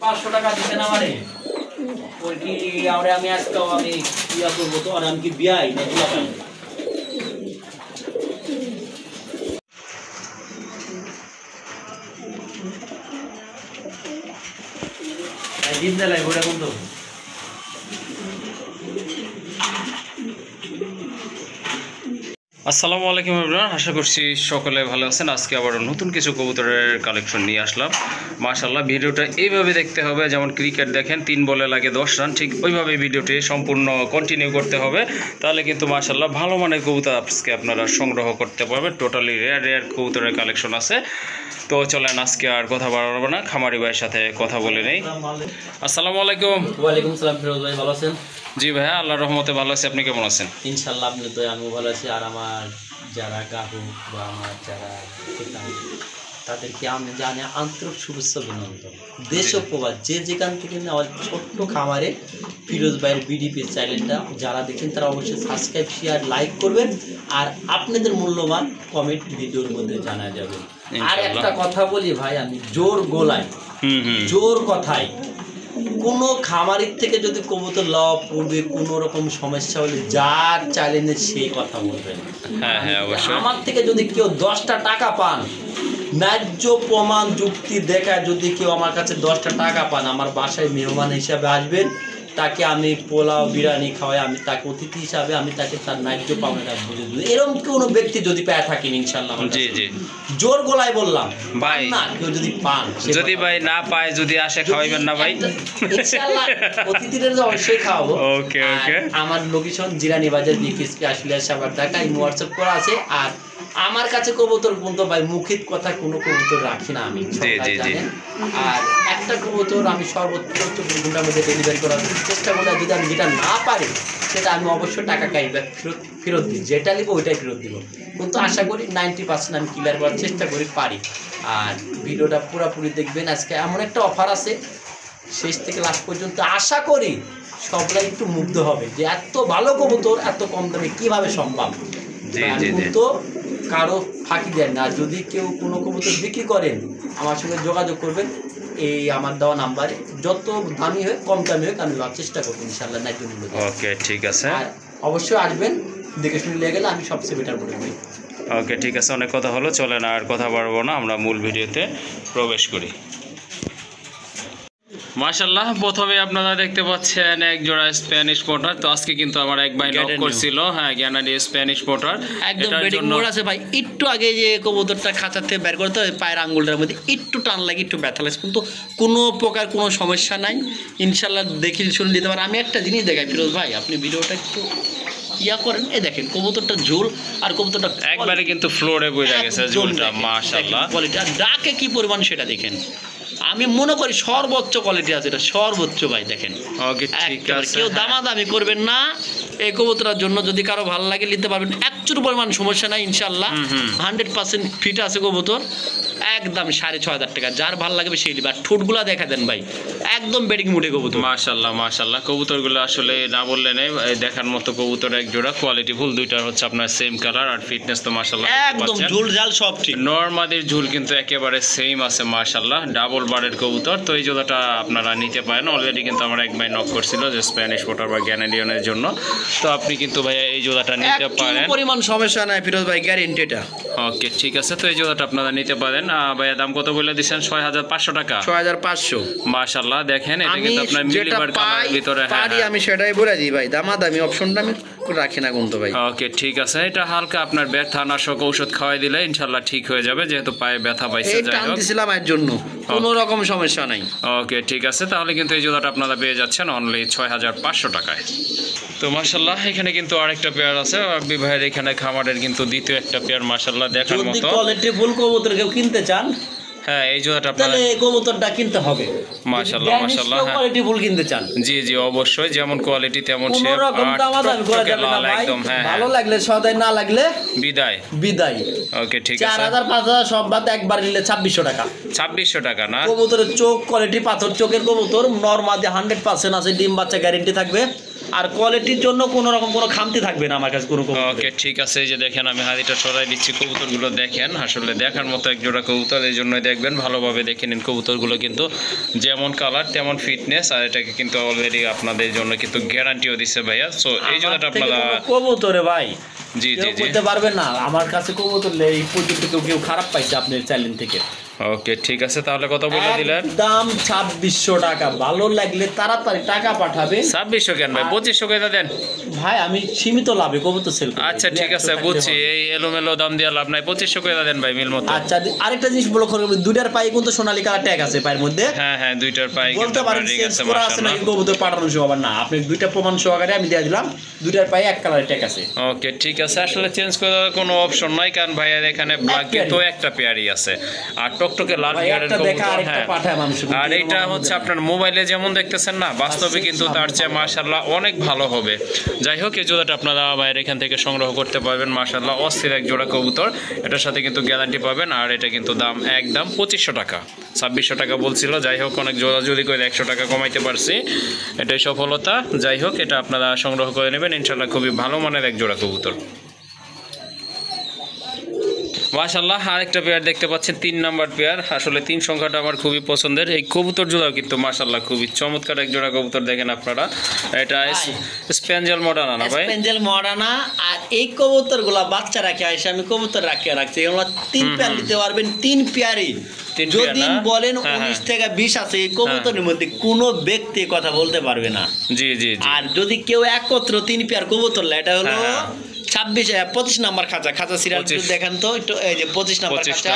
500 টাকা দিবেন আমারে ওই কি আমি আজকে আমি ইয়া করবো তো আর আমি কি বিয়াই না কি আপনার দিন দেলাই ওটা কোন তো আসসালামু আলাইকুম এভরিওয়ান, আশা করছি সকলে ভালো আছেন। আজকে আবার নতুন কিছু কবুতরের কালেকশন নিয়ে আসলাম। মাশাআল্লাহ, ভিডিওটা এইভাবে দেখতে হবে, যেমন ক্রিকেট দেখেন 3 বলে লাগে 10 রান, ঠিক ওইভাবে ভিডিওটি সম্পূর্ণ কন্টিনিউ করতে হবে। তাহলে কিন্তু মাশাআল্লাহ ভালো মানের কবুতর আজকে আপনারা সংগ্রহ করতে পারবেন। টোটালি রেয়ার কবুতরের কালেকশন আছে। তো চলেন আজকে আর কথা বাড়াবো না, খামারি ভাইয়ের সাথে কথা বলে নেই। আসসালামু আলাইকুম। ওয়ালাইকুম সালাম। ফিরোজ ভাই ভালো আছেন? জি ভাইয়া, আল্লাহর রহমতে ভালো আছি। আপনি কেমন আছেন? ইনশাআল্লাহ আপনি তো আমিও ভালো আছি। আর আমার যারা গ্রাহক বা আমার যারা তাদেরকে আমি জানি আন্তরিক শুভেচ্ছা অভিনন্দন। দেশ ও প্রবাস যে যেখান থেকে আমার ছোট্ট খামারে ফিরোজ ভাইয়ের বিডিপি চ্যানেলটা যারা দেখেন তারা অবশ্যই সাবস্ক্রাইব, শেয়ার, লাইক করবেন। আর আপনাদের মূল্যবান কমেন্ট ভিডিওর মধ্যে জানা যাবে। আর একটা কথা বলি ভাই, আমি জোর গলায় জোর কথায় কোনো খামারির থেকে যদি কবুতর লওয়া পড়বে, কোনো রকম সমস্যা হলে যার চ্যালেঞ্জে সেই কথা বলবেন। আমার থেকে যদি কেউ 10টা টাকা পান, ন্যায্য প্রমাণ যুক্তি দেখায় যদি কেউ আমার কাছে 10টা টাকা পান, আমার বাসায় মেহমান হিসাবে আসবেন, তাকে আমি পোলাও বিরিয়ানি খাওয়াই, আমি তাকে অতিথি হিসাবে আমি তাকে তার ন্যায্য পাওনাটা বুঝে দেবো। এরকম কোনো ব্যক্তি যদি পেয়ে থাকেন ইনশাল্লাহ, জি জি জোর গলায় বললাম ভাই, না কেউ যদি পান, যদি ভাই না পায়, যদি আসে খাওয়াইবেন না ভাই? ইনশাআল্লাহ অতিথিদের অবশ্যই খাওয়াবো। ওকে ওকে। আমার লোকেশন জিরানি বাজার বিকেএসপি আসলে সাবার ঢাকা, হোয়াটসঅ্যাপ করা আছে। আর আমার কাছে কবুতর কিন্তু ভাই মুখিত কথা কোনো কবুতর রাখি না আমি, জানেন। আর একটা কবুতর আমি সর্বোচ্চ 24 ঘন্টার মধ্যে ডেলিভারি করার চেষ্টা করি। যদি আমি যেটা না পারি সেটা আমি অবশ্যই টাকা ফেরত দিই, যেটা নিব ওইটাই ফেরত দিব। কিন্তু আশা করি 90% আমি ক্লিয়ার করার চেষ্টা করি, পারি। আর ভিডিওটা পুরোপুরি দেখবেন। আজকে এমন একটা অফার আছে, শেষ থেকে লাস্ট পর্যন্ত আশা করি সবাই একটু মুগ্ধ হবে যে এত ভালো কবুতর এত কম দামে কীভাবে সম্ভব। তো কারো ফাঁকি দেন না। যদি কেউ কোনো কবুতর বিক্রি করেন আমার সঙ্গে যোগাযোগ করবেন, এই আমার দেওয়া নাম্বারে। যত দামি হোক কম দামি হোক আমি লওয়ার চেষ্টা করবো ইনশাআল্লাহ, ন্যায্য মূল্য। ওকে ঠিক আছে। আর অবশ্যই আসবেন, দেখে শুনে লেগে গেলে আমি সবচেয়ে বেটার করে দিই। ওকে ঠিক আছে, অনেক কথা হলো, চলেন আর কথা বাড়বো না, আমরা মূল ভিডিওতে প্রবেশ করি। মাশাআল্লাহ, প্রথমে আপনারা দেখতে পাচ্ছেন এক জোড়া স্প্যানিশ পটার। তো আজকে কিন্তু আমার এক ভাই নক করছিল, হ্যাঁ গ্যানাডি স্প্যানিশ পটার। একদম বেডিং মোড আছে ভাই। একটু আগে যে কবুতরটা খাঁচা থেকে বের করতে হয়, পায়ের আঙ্গুলটার মধ্যে একটু টান লাগে, একটু ব্যথা লাগে, কিন্তু কোনো প্রকার কোনো সমস্যা নাই। ইনশাআল্লাহ দেখি শুনে দিতে পারেন। আমি একটা জিনিস দেখাই ফিরোজ ভাই, আপনি ভিডিওটা একটু ইয়া করেন। এই দেখেন কবুতরটা ঝোল আর কবুতরটা একবারে কিন্তু ফ্লোরে বইরা গেছে ঝোলটা। মাশাআল্লাহ, কোয়ালিটি আর ডাকে কি পরিমাণ সেটা দেখেন। আমি মনে করি সর্বোচ্চ কোয়ালিটি আছে, এটা সর্বোচ্চ ভাই দেখেন। ওকে ঠিক আছে, কেউ দামাদামি করবেন না এই কবুতরের জন্য। যদি কারো ভালো লাগে নিতে পারবেন, একচুর পরিমাণ সমস্যা নাই ইনশাআল্লাহ। 100% ফিট আছে কবুতর, একদম 6500 টাকা। যার ভালো লাগবে সেই নিবে। আর ঠোঁটগুলা দেখা দেন ভাই, একদম বেডিং মুডে কবুতর। মাশাআল্লাহ মাশাআল্লাহ, কবুতরগুলো আসলে না বললে নেই, দেখার মতো কবুতর এক জোড়া, কোয়ালিটি ফুল। দুইটার হচ্ছে আপনার সেম কালার, আর ফিটনেস তো মাশাআল্লাহ একদম ঝুল জাল সব ঠিক। নরমাদির ঝুল কিন্তু একেবারে সেম আছে মাশাআল্লাহ, ডাবল বারের কবুতর। তো এই জোড়াটা আপনারা নিতে পারেন। অলরেডি কিন্তু আমার এক ভাই নক করছিল যে স্প্যানিশ পটার বা গ্যানাডিয়ানের জন্য। তো আপনি কিন্তু ভাই এই জোড়াটা নিতে পারেন, পরিমাণ সমস্যা নাই ফিরোজ ভাই, গ্যারান্টি এটা। ওকে ঠিক আছে। তো এই জোড়াটা আপনারা নিতে পারেন। ভাইয়া দাম কত বলে দিচ্ছেন? 6500 টাকা। 6500। মাশাআল্লাহ, দেখেন এটা কিন্তু আপনার মিলিবার কালারের ভিতরে। পারি আমি সেটাই বলে দিই ভাই, দামাদামি অপশনটা আমি রাখি না কিন্তু ভাই। ওকে ঠিক আছে। এটা হালকা আপনার ব্যথা নাশক ঔষধ খাওয়াই দিলে ইনশাআল্লাহ ঠিক হয়ে যাবে, যেহেতু পায়ে ব্যথা পাইছে। যাই হোক, দিছিলাম এর জন্য কোনো রকম সমস্যা নাই। ওকে ঠিক আছে, তাহলে কিন্তু এই জোড়াটা আপনারা পেয়ে যাচ্ছেন অনলি 6500 টাকায়। তো মাশাআল্লাহ, এখানে কিন্তু আরেকটা পেয়ার আছে আব্বি ভাইয়ের এখানে খামারের কিন্তু দ্বিতীয় একটা পেয়ার মাশাআল্লাহ দেখার মতো। যদি কোয়ালিটি ফুল কবুতর কেউ কিনতে চান, হ্যাঁ এই জোড়াটা তাহলে এই কবুতরটা কিনতে হবে মাশাআল্লাহ মাশাআল্লাহ। হ্যাঁ কোয়ালিটি ফুল কিনতে চান, জি জি অবশ্যই, যেমন কোয়ালিটি তেমন শেপ। কোনো রকম দামাদামি করা যাবে না ভাই। ভালো লাগলে সদাই, না লাগলে বিদায় বিদায়। ওকে ঠিক আছে। 4000 5000 সব বাদ একবার নিলে 2600 টাকা। 2600 টাকা না? কবুতরের চোখ কোয়ালিটি পাথর চোখের কবুতর, নরমাদি 100% আছে, ডিম বাচ্চা গ্যারান্টি থাকবে। আর কোয়ালিটির জন্য কোনো রকম কোনো খামতি থাকবে না আমার কাছে কোনো কবুতরে। ওকে ঠিক আছে, এই যে দেখেন আমি হাড়িটা সরাই দিচ্ছি, কবুতরগুলো দেখেন আসলে দেখার মতো এক জোড়া কবুতর, এই জন্যই দেখবেন ভালোভাবে দেখে নিন কবুতরগুলো কিন্তু যেমন কালার তেমন ফিটনেস, আর এটাকে কিন্তু অলরেডি আপনাদের জন্য কিন্তু গ্যারান্টিও দিচ্ছে ভাইয়া। সো এই জোড়াটা আমার থেকে আপনারা কোনো কবুতরে ভাই জি জি কেউ জি বলতে পারবে না আমার কাছে কবুতর নেই, এই পর্যন্ত কেউ খারাপ পাইছে আপনার চ্যানেল থেকে। ওকে ঠিক আছে, তাহলে কত বলে দিলেন? দাম 2600 টাকা, ভালো লাগলে তাড়াতাড়ি টাকা পাঠাবে। 2600 কেন ভাই, 2500 করে দেন ভাই আমি সীমিত লাভে কবুতর সেল করি। আচ্ছা ঠিক আছে বুঝছি, এই এলোমেলো দাম দিয়ে লাভ নাই, 2500 করে দেন ভাই মিল মতো। আচ্ছা আরেকটা জিনিস বলো, দুইটার পায়ে কিন্তু সোনালী কালার ট্যাগ আছে পায়ের মধ্যে। হ্যাঁ হ্যাঁ দুইটার পায়ে বলতে পারেন ঠিক চেঞ্জ আছে করা আছে নাকি কবুতর পাঠানো সহ, আবার না আপনি দুইটা প্রমাণ সহকারে আমি দিয়ে দিলাম, দুইটার পায়ে এক কালার ট্যাগ আছে। ওকে ঠিক আছে, আসলে চেঞ্জ করার কোনো অপশন নাই কারণ ভাইয়ার এখানে ব্ল্যাক কিন্তু একটা পেয়ারই আছে, আর টকটকে লাল পেয়ারের কবুতর। হ্যাঁ আর এটা হচ্ছে আপনার মোবাইলে যেমন দেখতেছেন না, বাস্তবে কিন্তু তার চেয়ে মাশাআল্লাহ অনেক ভালো হবে। যাই হোক এই জোড়াটা আপনারা ভাইয়ের এখান থেকে সংগ্রহ করতে পারবেন, মাশাআল্লাহ অস্থির এক জোড়া কবুতর, এটার সাথে কিন্তু গ্যারান্টি পাবেন। আর এটা কিন্তু দাম একদম 2500 টাকা, 2600 টাকা বলছিল, যাই হোক অনেক জোরাজুরি করে 100 টাকা কমাইতে পারছি, এটাই সফলতা। যাই হোক এটা আপনারা সংগ্রহ করে নেবেন ইনশাআল্লাহ, খুবই ভালো মানের এক জোড়া কবুতর। মাশাআল্লাহ আরেকটা পেয়ার দেখতে পাচ্ছেন, 3 নাম্বার পেয়ার, আসলে 3 সংখ্যাটা আমার খুবই পছন্দের। এই কবুতর জোড়াও কিন্তু মাশাআল্লাহ খুবই চমৎকার এক জোড়া কবুতর, দেখেন আপনারা এটা স্প্যাঞ্জেল মডার্না না ভাই? Spangle Moderna. আর এই কবুতরগুলা বাচ্চা রাখে আইসা আমি কবুতর রাখছি, এগুলো 3 পেয়ার দিতে পারবেন, 3 পেয়ারই। যদি বলেন 19 থেকে 20 আছে, এই কবুতরের মধ্যে কোনো ব্যক্তি কথা বলতে পারবে না। জি জি জি। আর যদি কেউ একত্র 3 পেয়ার কবুতর লে, এটা হলো 25 নাম্বার খাঁচা সিরিয়াল দেখেন তো একটু, এই যে 25 নাম্বার খাঁচা।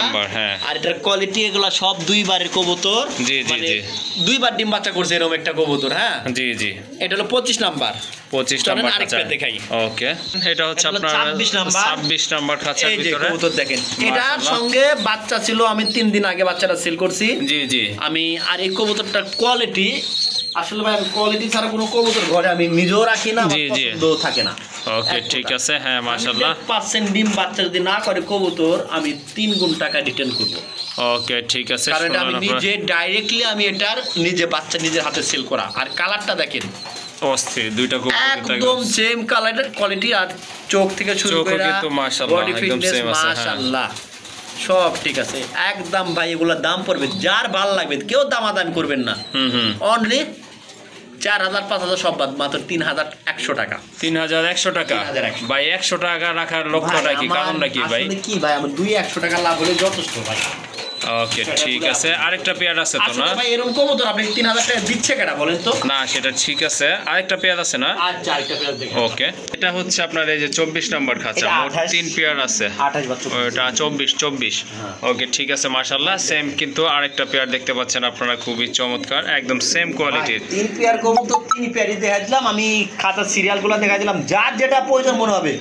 আর এটার কোয়ালিটি এগুলা সব 2 বারের কবুতর, মানে 2 বার ডিম বাচ্চা করছে এরকম একটা কবুতর। হ্যাঁ জি জি, এটা হলো 25 নাম্বার। 25 নাম্বার খাঁচা দেখাই। ওকে এটা হচ্ছে আপনার 26 নাম্বার খাঁচার এই যে ভিতরে কবুতর দেখেন, এটার সঙ্গে বাচ্চা ছিল, আমি 3 দিন আগে বাচ্চাটা সেল করছি। জি জি। আমি আর এই কবুতরটার কোয়ালিটি আসলে ভাই, আমি কোয়ালিটি ছাড়া কোনো কবুতর ঘরে আমি নিজেও রাখি না, জি জি থাকে না। ওকে ঠিক আছে, হ্যাঁ মাশাআল্লাহ 100% ডিম বাচ্চা যদি না করে কবুতর, আমি 3 গুণ টাকা রিটার্ন করব। ওকে ঠিক আছে, কারণ আমি নিজে ডাইরেক্টলি আমি এটার নিজে বাচ্চা নিজের হাতে সেল করা। আর কালারটা দেখেন অস্থির, দুইটা কবুতর একদম সেম কালারের কোয়ালিটি, আর চোখ থেকে শুরু করে কিন্তু মাশাআল্লাহ একদম সেম আছে। মাশাআল্লাহ সব ঠিক আছে একদম ভাই। এগুলোর দাম পড়বে যার ভালো লাগবে, কেউ দামাদামি করবেন না। অনলি 4000 5000 সব বাদ, মাত্র 3100 টাকা। 3100 টাকা ভাই, 100 টাকা রাখার লক্ষ্যটা কি, কারণটা কি ভাই? কি ভাই, আমার 200 টাকা লাভ হলে যথেষ্ট ভাই। ওকে ঠিক আছে, আরেকটা পেয়ার আছে তো না ভাই? এরকম কবুতর আপনি 3000 টাকা দিচ্ছে কেন বলেন তো? না সেটা ঠিক আছে, আরেকটা পেয়ার আছে না? আচ্ছা আরেকটা পেয়ার দেখেন। ওকে এটা হচ্ছে আপনার এই যে 24 নাম্বার খাঁচা, মোট 3 পেয়ার আছে। 28 বা 24, ওটা 24। ওকে ঠিক আছে মাশাআল্লাহ, সেম কিন্তু আরেকটা পেয়ার দেখতে পাচ্ছেন আপনারা, খুবই চমৎকার, একদম সেম কোয়ালিটির 3 পেয়ার কবুতর, 3 পেয়ারই দেখা দিলাম আমি, খাতা সিরিয়ালগুলো দেখা দিলাম, যার যেটা প্রয়োজন মনে হবে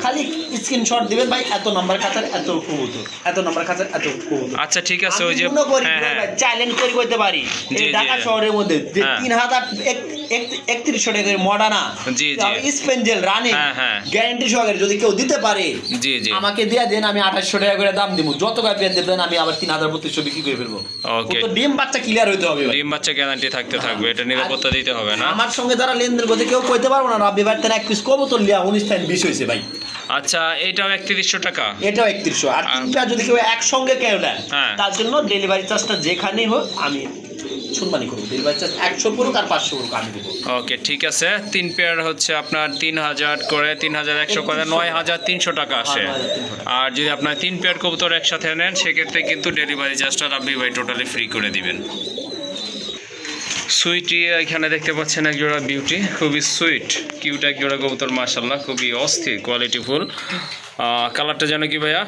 খালি স্ক্রিনশট দিবেন ভাই, এত নাম্বার খাতার এত কবুতর, এত নাম্বার খাতার এত কবুতর। আচ্ছা ঠিক আছে, ওই যে চ্যালেঞ্জ করে করতে পারি ঢাকা শহরের মধ্যে 3100 টাকা মডার্না স্পেঞ্জেল রানিং গ্যারান্টি সহকারে যদি কেউ দিতে পারে আমাকে দিয়ে দেন, আমি 2800 টাকা করে দাম দিব। যত পেয়ার দেবেন আমি আবার 3200 বিক্রি করে ফেলবো। ওকে তো ডিম বাচ্চা ক্লিয়ার হইতে হবে, ডিম বাচ্চা গ্যারান্টি থাকতে থাকবে, এটা নিরাপত্তা দিতে হবে না। আমার সঙ্গে যারা লেনদেন করতে কেউ কইতে পারবো না রাব্বি ভাই তার এক পিস কবুতর লিয়া 19 থেকে 20 হইছে ভাই। আচ্ছা এটাও 3100 টাকা, এটাও 3100। আর তিনটা যদি কেউ একসঙ্গে কেউ নেন তার জন্য ডেলিভারি চার্জটা যেখানেই হোক আমি সম্মানই করব, ডেলিভারি চার্জ 100 পড়ুক আর 500 পড়ুক আমি দেব। ওকে ঠিক আছে, 3 পেয়ার হচ্ছে আপনার 3000 করে, 3100 করে 9300 টাকা আসে। আর যদি আপনার 3 পেয়ার কবুতর একসাথে নেন সেক্ষেত্রে কিন্তু ডেলিভারি চার্জটা রাব্বি ভাই টোটালি ফ্রি করে দিবেন। সুইটি এখানে দেখতে পাচ্ছেন এক জোড়া বিউটি, খুবই সুইট কিউট এক জোড়া কবুতর মাশাআল্লাহ, খুবই অস্থির কোয়ালিটিফুল। কালারটা জানো কি ভাইয়া?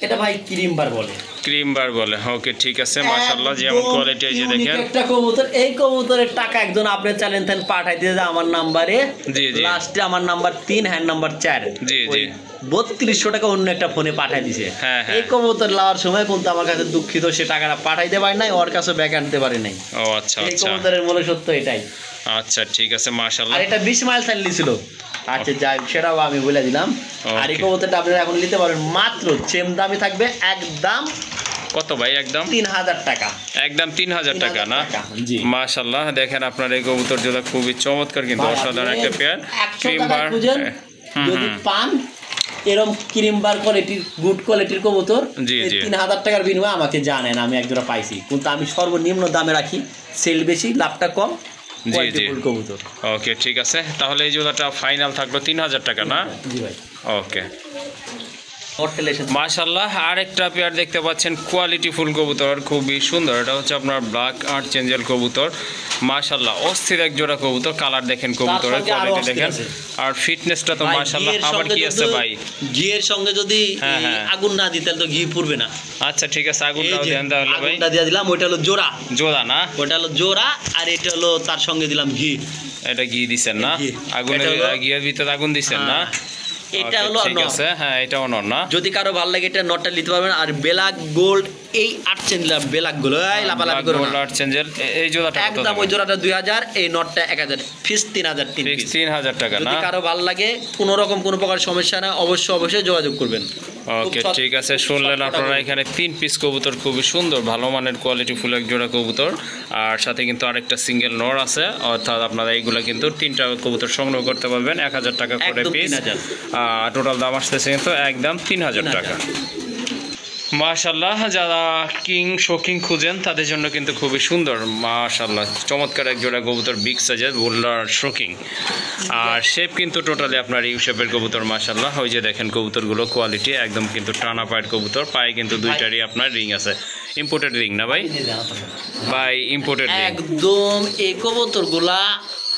এটা ভাই ক্রিম বার বলে, ক্রিম বার বলে। ওকে ঠিক আছে মাশাআল্লাহ, যেমন কোয়ালিটি এই যে দেখেন একটা কবুতর, এই কবুতরের টাকা একজন আপনি চ্যালেঞ্জ দেন পাঠাই দিয়ে আমার নম্বরে, জি জি লাস্টে আমার নাম্বার 3 হ্যান্ড নাম্বার 4, জি জি 3200 টাকা অন্য একটা ফোনে পাঠাই দিছে। এই কবুতর লাওয়ার সময় কিন্তু আমার কাছে দুঃখিত, সে টাকাটা পাঠাইতে পারে নাই, ওর কাছে ব্যাক আনতে পারে নাই। ও আচ্ছা এই আচ্ছা, কবুতরের মূল সত্য এটাই। আচ্ছা ঠিক আছে মাশাআল্লাহ। আর এটা 20 মাইল চালিয়ে ছিল। আচ্ছা যাই সেটাও আমি বলে দিলাম। আর এই কবুতরটা আপনারা এখন নিতে পারেন মাত্র সেম দামই থাকবে, একদম কত ভাই একদম? 3000 টাকা। একদম 3000 টাকা না? জি মাশাআল্লাহ, দেখেন আপনার এই কবুতর জোড়া খুবই চমৎকার, কিন্তু অসাধারণ একটা পেয়ার। ক্রিম বার যদি পান এরকম ক্রিম বার কোয়ালিটির, গুড কোয়ালিটির কবুতর, 3000 টাকার বিনিময়ে আমাকে জানেন আমি এক জোড়া পাইছি, কিন্তু আমি সর্বনিম্ন দামে রাখি, সেল বেশি, লাভটা কম। জি জি ওকে ঠিক আছে, তাহলে এই জোড়াটা ফাইনাল থাকলো 3000 টাকা না? জি ভাই। ওকে মাশাআল্লাহ, আরেকটা পেয়ার দেখতে পাচ্ছেন কোয়ালিটি ফুল কবুতর, খুবই সুন্দর। এটা হচ্ছে আপনার ব্ল্যাক আর্চেঞ্জেল কবুতর। মাশাআল্লাহ অস্থির এক জোড়া কবুতর, কালার দেখেন কবুতরের, কোয়ালিটি দেখেন, আর ফিটনেসটা তো মাশাআল্লাহ। আবার কি আছে ভাই? ঘিয়ের সঙ্গে যদি আগুন না দিতে তো ঘি পুড়বে না। আচ্ছা ঠিক আছে, আগুনটাও দেন তাহলে ভাই। আগুনটা দিয়ে দিলাম, ওইটা হলো জোড়া। জোড়া না, ওটা হলো জোড়া, আর এটা হলো তার সঙ্গে দিলাম ঘি। এটা ঘি দিবেন না? আগুনের ঘিয়ের ভিতরে আগুন দিবেন না? এটা হলো ঠিক আছে, হ্যাঁ এটাও নর না। যদি কারো ভালো লাগে এটা নটটা নিতে পারবেন। আর ব্ল্যাক গোল্ড এই আর্চেঞ্জেল, ব্ল্যাক গোল্ড এই লাপালাপি করো না, আর্চেঞ্জেল এই জোড়াটা একদম ওই জোড়াটা 2000, এই নটটা 1000, ফিক্স 3000, 3000 টাকা না? যদি কারো ভালো লাগে, কোনো রকম কোনো প্রকার সমস্যা না, অবশ্যই যোগাযোগ করবেন। ওকে ঠিক আছে, শুনলেন আপনারা, এখানে 3 পিস কবুতর, খুবই সুন্দর ভালো মানের কোয়ালিটি ফুল এক জোড়া কবুতর, আর সাথে কিন্তু আরেকটা সিঙ্গেল নর আছে, অর্থাৎ আপনারা এইগুলা কিন্তু 3টা কবুতর সংগ্রহ করতে পারবেন 1000 টাকা করে পিস। টোটাল দাম আসতেছে কিন্তু একদম 3000 টাকা। মাশাআল্লাহ, যারা কিং শোকিং খুঁজেন তাদের জন্য কিন্তু খুবই সুন্দর, মাশাআল্লাহ চমৎকার এক জোড়া কবুতর, বিগ সাইজের বোল্ডার শোকিং, আর শেপ কিন্তু টোটালি আপনার ইউ শেপের কবুতর। মাশাআল্লাহ, ওই যে দেখেন কবুতরগুলো কোয়ালিটি একদম কিন্তু টানা পায়ের কবুতর, পায়ে কিন্তু দুইটারই আপনার রিং আছে। ইম্পোর্টেড রিং না ভাই? ভাই ইম্পোর্টেড রিং একদম। এই কবুতরগুলা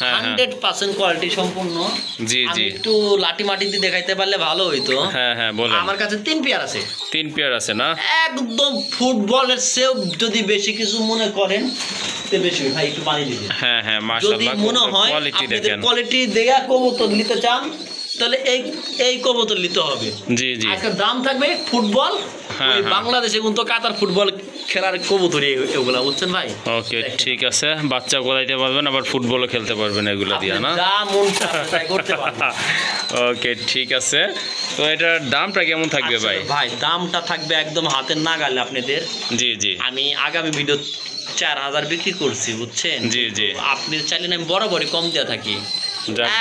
100% কোয়ালিটি সম্পূর্ণ। জি জি, একটু লাঠি মাটিতে দেখাইতে পারলে ভালো হইতো। হ্যাঁ হ্যাঁ বলেন। আমার কাছে 3 পেয়ার আছে। 3 পেয়ার আছে না? একদম ফুটবলের চেয়েও যদি বেশি কিছু মনে করেন তে বেশি ভাই, একটু পানি দিবেন। হ্যাঁ হ্যাঁ মাশাআল্লাহ, যদি মনে হয় কোয়ালিটি আপনাদের দেখেন, কোয়ালিটি দেখে কবুতর নিতে চান তাহলে এই কবুতর নিতে হবে। জি জি, একটা দাম থাকবে ফুটবল, ওই বাংলাদেশে কিন্তু কাতার ফুটবল খেলার কবুতর এগুলা, বুঝছেন ভাই? ওকে ঠিক আছে, বাচ্চা কোলাইতে পারবেন, আবার ফুটবলও খেলতে পারবেন এগুলা দিয়া না? যা মন চায় তাই করতে পারবেন। ওকে ঠিক আছে, তো এটার দামটা কেমন থাকবে ভাই? ভাই দামটা থাকবে একদম হাতের নাগালে আপনাদের। জি জি, আমি আগামী ভিডিও 4000 বিক্রি করছি, বুঝছেন? জি জি, আপনি চাইলে আমি বরাবরই কম দেওয়া থাকি,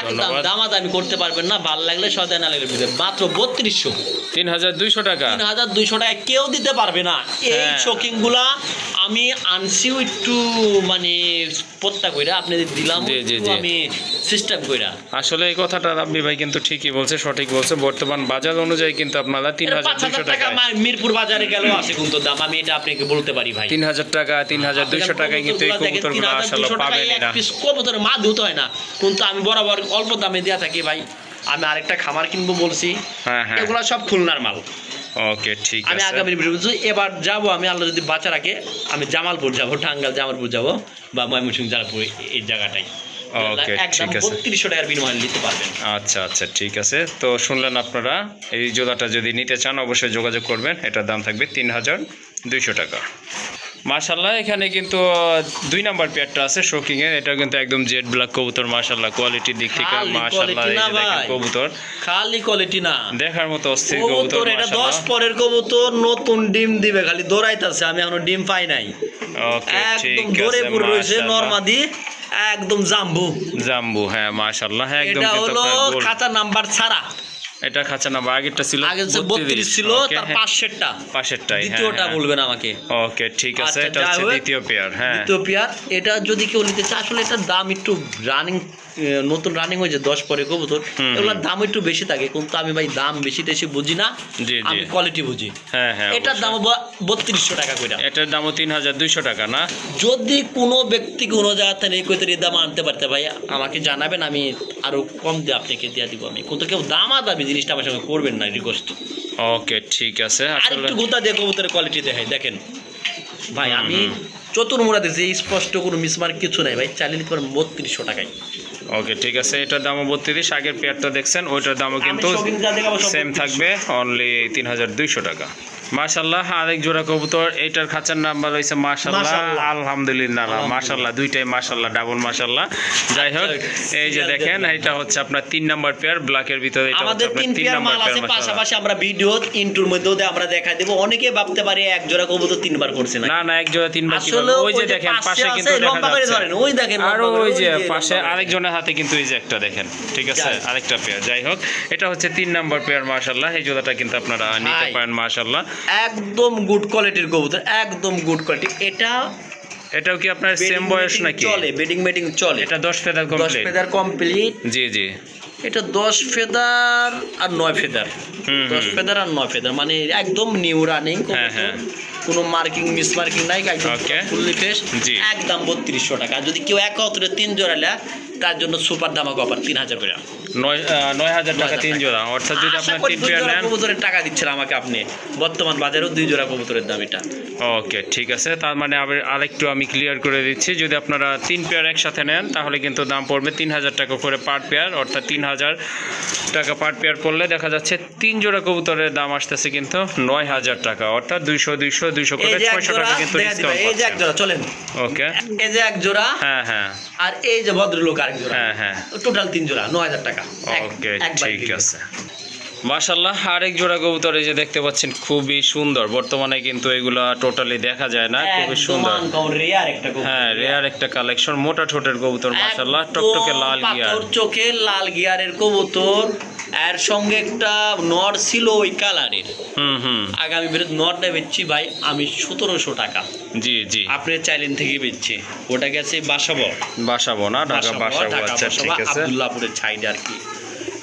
একদম দামাদামি করতে পারবেন না, ভালো লাগলে সদাই, না লাগলে মাত্র 3200, 3200 টাকা। 3200 টাকা কেউ দিতে পারবে না। এই শোকিং গুলা আমি আনছি একটু মানে পত্তা কইরা আপনাদের দিলাম, আমি সিস্টেম কইরা। আসলে এই কথাটা রাব্বি ভাই কিন্তু ঠিকই বলছে, সঠিক বলছে। বর্তমান বাজার অনুযায়ী কিন্তু আপনারা 3200 টাকা মিরপুর বাজারে গেল আছে কিন্তু দাম, আমি এটা আপনাকে বলতে পারি ভাই। 3000 টাকা 3200 টাকায় কিন্তু এই কবুতরগুলো আসলে পাবেন না। পিস কবুতর মা দিতে হয় না, কিন্তু আমি বরাবর অল্প দামে দেয়া থাকি ভাই। আমি আরেকটা খামার কিনবো বলছি, হ্যাঁ হ্যাঁ, এগুলা সব খুলনার মাল। ওকে ঠিক আছে, আমি আগামী এবার যাব, আমি আল্লাহ যদি বাঁচা রাখে আমি জামালপুর যাব, টাঙ্গাইল জামালপুর যাব, বা ময়মনসিংহ জামালপুর, এই জায়গাটাই। ওকে ঠিক আছে, 3200 টাকার বিনিময়ে নিতে পারবেন। আচ্ছা আচ্ছা ঠিক আছে, তো শুনলেন আপনারা, এই জোড়াটা যদি নিতে চান অবশ্যই যোগাযোগ করবেন, এটার দাম থাকবে 3200 টাকা। মাশাআল্লাহ, এখানে কিন্তু 2 নাম্বার পেয়ারটা আছে শোকিং এর, এটা কিন্তু একদম জেড ব্ল্যাক কবুতর। মাশাআল্লাহ কোয়ালিটির দিক থেকে মাশাআল্লাহ, এই যে দেখেন কবুতর খালি কোয়ালিটি না, দেখার মতো অস্থির কবুতর। এটা 10 পরের কবুতর, নতুন ডিম দিবে, খালি দৌড়াইতাছে, আমি এখনো ডিম পাই নাই। ওকে ঠিক একদম আছে, দৌড়ে পুরো রইছে নরমাদি, একদম জাম্বু জাম্বু, হ্যাঁ মাশাআল্লাহ, একদম এটা হলো খাঁচা নাম্বার ছাড়া। এটা খাঁচা নাম্বার, আগেরটা ছিল আগে 32 ছিল, তার পাশেরটাই, দ্বিতীয়টা বলবেন আমাকে। ওকে ঠিক আছে, এটা হচ্ছে দ্বিতীয় পেয়ার। হ্যাঁ দ্বিতীয় পেয়ার, এটা যদি কেউ নিতে চায়, আসলে এটার দাম একটু রানিং, নতুন রানিং হয়েছে 10 পরে কবুতর, এগুলোর দাম একটু বেশি থাকে, কিন্তু আমি ভাই দাম বেশি টেশি বুঝি না, আমি কোয়ালিটি বুঝি। হ্যাঁ হ্যাঁ, এটার দাম 3200 টাকা কইরা, এটার দামও 3200 টাকা না? যদি কোনো ব্যক্তি কোনো জায়গা থেকে এই কইতে দাম আনতে পারতে ভাই আমাকে জানাবেন, আমি আরো কম দিয়ে আপনাকে দিয়ে দিব। আমি কিন্তু কেউ দামি জিনিসটা আমার সঙ্গে করবেন না, রিকোয়েস্ট। ওকে ঠিক আছে, আর একটু গোতা দিয়ে কবুতরের কোয়ালিটি দেখাই, দেখেন ভাই আমি চতুর্মুড়া দিয়েছে, স্পষ্ট কোনো মিসমার্ক কিছু নাই ভাই, চালিয়ে নিতে পারেন 3200 টাকায়। ওকে ঠিক আছে, এটার দামও 32, আগের পেয়ারটা দেখছেন ওইটার দামও কিন্তু শৌখিন যা দেখাবো সব সেম 3200 থাকবে, অনলি 3200 টাকা। মাশাআল্লাহ, আরেক জোড়া কবুতর, এইটার খাঁচার নাম্বার হইছে মাশাআল্লাহ, মাশাআল্লাহ। আলহামদুলিল্লাহ, মাশাআল্লাহ, দুইটাই মাশাআল্লাহ, ডাবল মাশাআল্লাহ। যাই হোক, এই যে দেখেন এটা হচ্ছে আপনার 3 নাম্বার পেয়ার, ব্ল্যাকের ভিতরে এটা হচ্ছে আমাদের আপনার 3 3 পেয়ার নাম্বার মাল পেয়ার আছে, মাশাআল্লাহ। পাশাপাশি আমরা ভিডিও ইন্টুর মধ্যেও আমরা দেখাই দেব। অনেকে ভাবতে পারে এক জোড়া কবুতর 3 বার করছে না, না এক জোড়া 3 বার কিভাবে, আসলে ওই যে দেখেন পাশে কিন্তু দেখা লম্বা করে যাচ্ছে, ধরেন, ওই দেখেন আর লম্বা করে, ওই যে লম্বা পাশে করে। আরেকজনের হাতে কিন্তু এই যে একটা দেখেন, ঠিক আছে, যাই। আরেকটা পেয়ার। যাই হোক, এটা হচ্ছে 3 নাম্বার পেয়ার মাশাআল্লাহ, এই জোড়াটা কিন্তু আপনারা নিতে ভাই। পারেন মাশাআল্লাহ। একদম গুড কোয়ালিটির কবুতর, একদম গুড কোয়ালিটি। এটা এটাও কি আপনার সেম বয়স নাকি? চলে, বেডিং চলে। এটা 10 ফেদার 10 কমপ্লিট? Feather complete. জি জি। এটা 10 ফেদার আর 9 ফেদার, হুম, 10 ফেদার আর 9 ফেদার, মানে একদম নিউ রানিং হ্যাঁ, হ্যাঁ। কোনো মার্কিং মিস মার্কিং নাই, একদম Okay. Fully fresh. জি। একদম 3200 টাকা। যদি কেউ একত্রে 3 জোড়া নেয় তার জন্য সুপার দামাক অফার 3000 করে। 9000 টাকা 3 জোড়া, অর্থাৎ যদি আশা আপনার করি 3 দুই পেয়ার জোড়া নেন। কবুতরের টাকা দিচ্ছেন আমাকে আপনি, বর্তমান বাজারেও 2 জোড়া কবুতরের দাম এটা। ওকে ঠিক আছে, তার মানে আরেকটু আমি ক্লিয়ার করে দিচ্ছি, যদি আপনারা 3 পেয়ার একসাথে নেন তাহলে কিন্তু দাম পড়বে 3000 টাকা করে পার পেয়ার, অর্থাৎ 3000 টাকা পার পেয়ার পড়লে দেখা যাচ্ছে 3 জোড়া কবুতরের দাম আসতেছে কিন্তু 9000 টাকা, অর্থাৎ 200 করে এই যে এক 600 জোড়া টাকা কিন্তু দেখা দিবে, ডিসকাউন্ট এই যে এক পাচ্ছেন। জোড়া চলেন, ওকে, এই যে এক জোড়া, হ্যাঁ হ্যাঁ আর এই যে ভদ্রলোক আরেক জোড়া, হ্যাঁ হ্যাঁ, টোটাল 3 জোড়া 9000 টাকা। ওকে একবার ঠিক দিবেন। আছে। মাশাআল্লাহ, আরেক জোড়া কবুতর এই যে দেখতে পাচ্ছেন, খুবই সুন্দর, বর্তমানে কিন্তু এগুলা টোটালি দেখা যায় না, খুবই সুন্দর। রেয়ার একটা কবুতর, হ্যাঁ, রেয়ার একটা কালেকশন, মোটা ঠোঁটের কবুতর মাশাআল্লাহ, টকটকে লাল গিয়ার, পাথর চোখে লাল গিয়ারের কবুতর, এর সঙ্গে একটা নর ছিল ওই কালারের। হুম, আগামী বেরোত নরটা বেচছি ভাই আমি 1700 টাকা, জি জি। আপনি চাইলেন থেকে বেচছি। ওটা গেছে বাসাবো, বাসাবো না, ঢাকা বাসাবো, আচ্ছা ঠিক আছে। আব্দুল্লাহপুরের সাইডে আর কি।